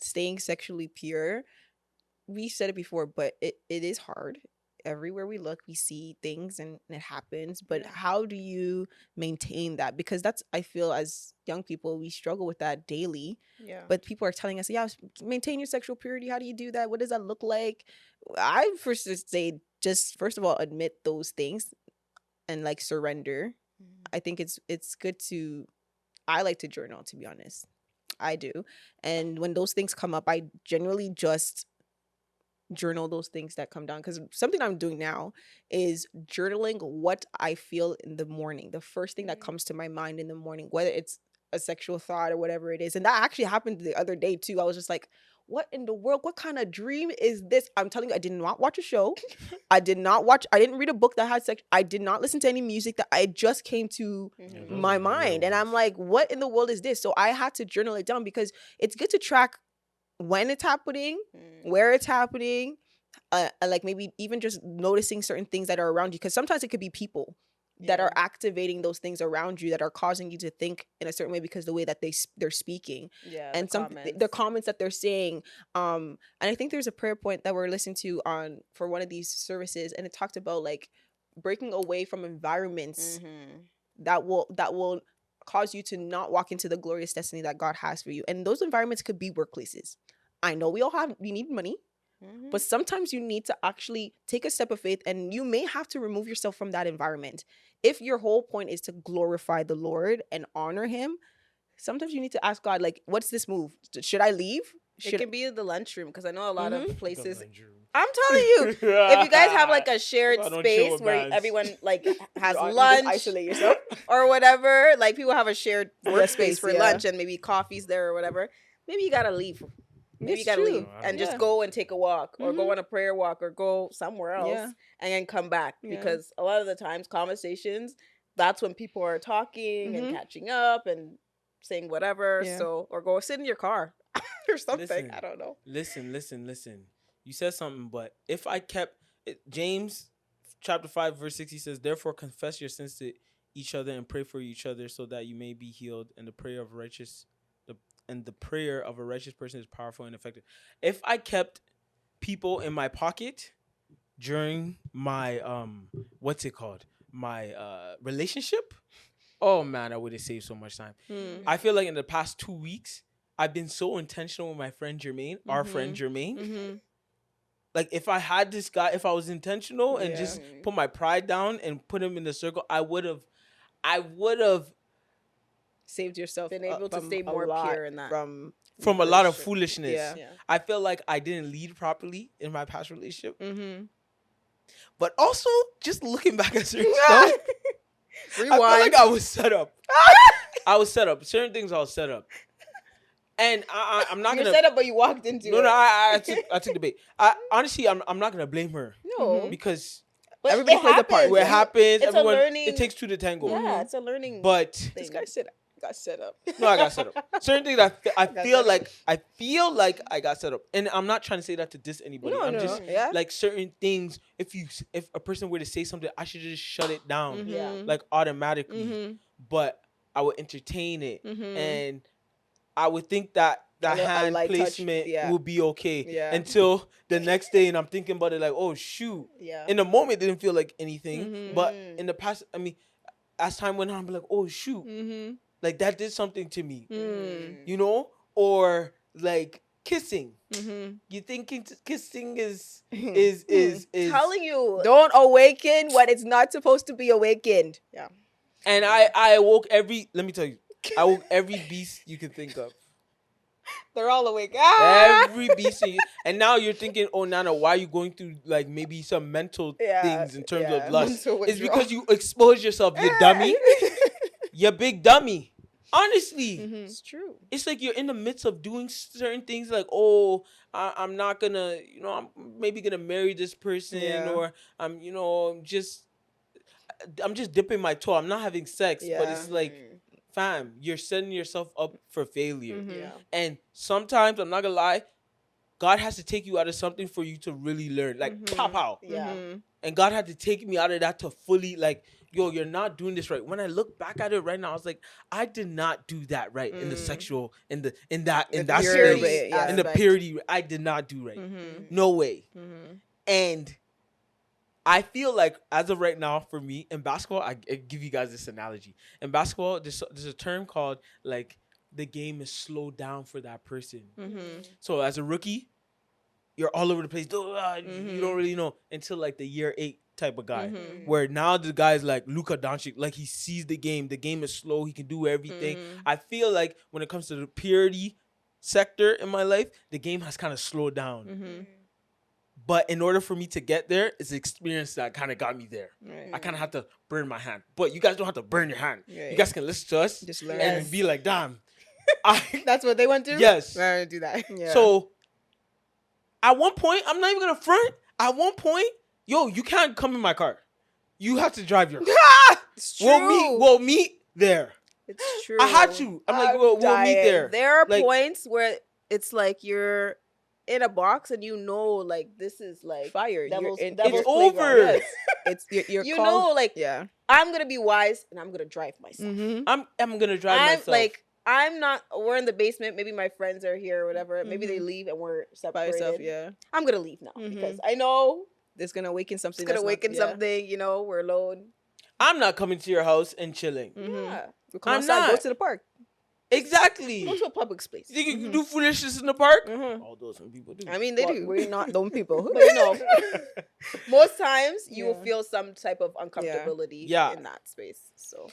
staying sexually pure, we said it before, but it is hard. Everywhere we look, we see things and it happens. But how do you maintain that? Because that's, I feel, as young people, we struggle with that daily. Yeah. But people are telling us, yeah, maintain your sexual purity. How do you do that? What does that look like? I first just say, just first of all, admit those things and like surrender. I think it's good to, I like to journal, to be honest. I do. And when those things come up, I generally just journal those things that come down, because something I'm doing now is journaling what I feel in the morning, the first thing that comes to my mind in the morning, whether it's a sexual thought or whatever it is. And that actually happened the other day too. I was just like, what in the world, what kind of dream is this? I'm telling you, I did not watch a show. I didn't read a book that had sex. I did not listen to any music. That I just came to my mind, and I'm like, what in the world is this? So I had to journal it down, because it's good to track when it's happening, where it's happening, like maybe even just noticing certain things that are around you, because sometimes it could be people that are activating those things around you that are causing you to think in a certain way because the way that they're speaking, and the comments that they're saying. And I think there's a prayer point that we're listening to on for one of these services, and it talked about like breaking away from environments that will cause you to not walk into the glorious destiny that God has for you. And those environments could be workplaces. I know we need money, but sometimes you need to actually take a step of faith, and you may have to remove yourself from that environment. If your whole point is to glorify the Lord and honor him, sometimes you need to ask God, like, what's this move? Should I leave? It can be the lunchroom, because I know a lot of places. I'm telling you, if you guys have like a shared space where everyone like has lunch, isolate yourself or whatever, like people have a shared workspace for lunch and maybe coffee's there or whatever. Maybe you gotta leave. Maybe you gotta leave and just go and take a walk, or go on a prayer walk, or go somewhere else and then come back. Because a lot of the times conversations, that's when people are talking and catching up and saying whatever. So, or go sit in your car or something. Listen, I don't know. Listen. You said something, but if I kept it, James chapter 5 verse 6, he says, therefore confess your sins to each other and pray for each other so that you may be healed, and the prayer of a righteous person is powerful and effective. If I kept people in my pocket during my my relationship, oh man, I would have saved so much time. I feel like in the past 2 weeks I've been so intentional with my friend Jermaine, our friend Jermaine. Like if I had this guy, if I was intentional and just put my pride down and put him in the circle, I would have saved yourself, been able to stay more pure in that, from a lot of foolishness. I feel like I didn't lead properly in my past relationship. But also, just looking back at certain stuff, rewind. I feel like I was set up. Certain things I was set up. And I'm not gonna set up, but you walked into it. No, I took the bait. Honestly, I'm not gonna blame her. No, because but everybody plays a part. Where it happens, it's everyone. A learning, it takes two to tango. Yeah, it's a learning. But thing. This guy got set up. No, I got set up. Certain things I feel like I got set up, and I'm not trying to say that to diss anybody. I'm just like certain things. If a person were to say something, I should just shut it down, like automatically. But I would entertain it, and I would think that hand placement will be okay until the next day, and I'm thinking about it like, oh shoot. In the moment, it didn't feel like anything, but in the past, I mean, as time went on, I'm like, oh shoot, like that did something to me, you know, or like kissing. You think kissing is telling you don't awaken what it's not supposed to be awakened. And I awoke let me tell you, I woke every beast you can think of. They're all awake. Every beast. And now you're thinking, oh, Nana, why are you going through like maybe some mental things in terms of lust? It's because you expose yourself, you dummy. You big dummy. Honestly. It's true. It's like you're in the midst of doing certain things like, oh, I'm not gonna, I'm maybe gonna marry this person, or I'm just dipping my toe. I'm not having sex, but it's like, fam, you're setting yourself up for failure. And sometimes, I'm not gonna lie, God has to take you out of something for you to really learn. Like, pop out. Yeah. And God had to take me out of that to fully, like, yo, you're not doing this right. When I look back at it right now, I was like, I did not do that right in the sexual, in that purity space, in the purity. I did not do right. No way. And I feel like, as of right now, for me, in basketball, I give you guys this analogy. In basketball, there's a term called, like, the game is slowed down for that person. So as a rookie, you're all over the place. You don't really know until like the year 8 type of guy. Where now the guy's like Luka Doncic, like he sees the game. The game is slow. He can do everything. I feel like when it comes to the purity sector in my life, the game has kind of slowed down. But in order for me to get there, it's the experience that kind of got me there. I kind of have to burn my hand. But you guys don't have to burn your hand. You guys can listen to us just learn and be like, damn. That's what they went through? Yes. We're going to do that. Yeah. So, at one point, I'm not even going to front. At one point, yo, you can't come in my car. You have to drive your car. It's true. We'll meet there. It's true. I had to. I'm like, we'll meet there. There are points where it's like you're in a box and you know, like, this is like fire. It's over. It's you're you know, like, I'm gonna be wise and I'm gonna drive myself. I'm gonna drive myself. Like, I'm not. We're in the basement. Maybe my friends are here or whatever. Maybe they leave and we're separated. By yourself, I'm gonna leave now because I know it's gonna awaken something. It's gonna awaken something. You know, we're alone. I'm not coming to your house and chilling. Yeah, I'm not. Go to the park. Exactly. Go to a public space. You can do foolishness in the park. All those some people do. I mean, they do. We're not dumb people. But you know, most times you will feel some type of uncomfortability in that space. So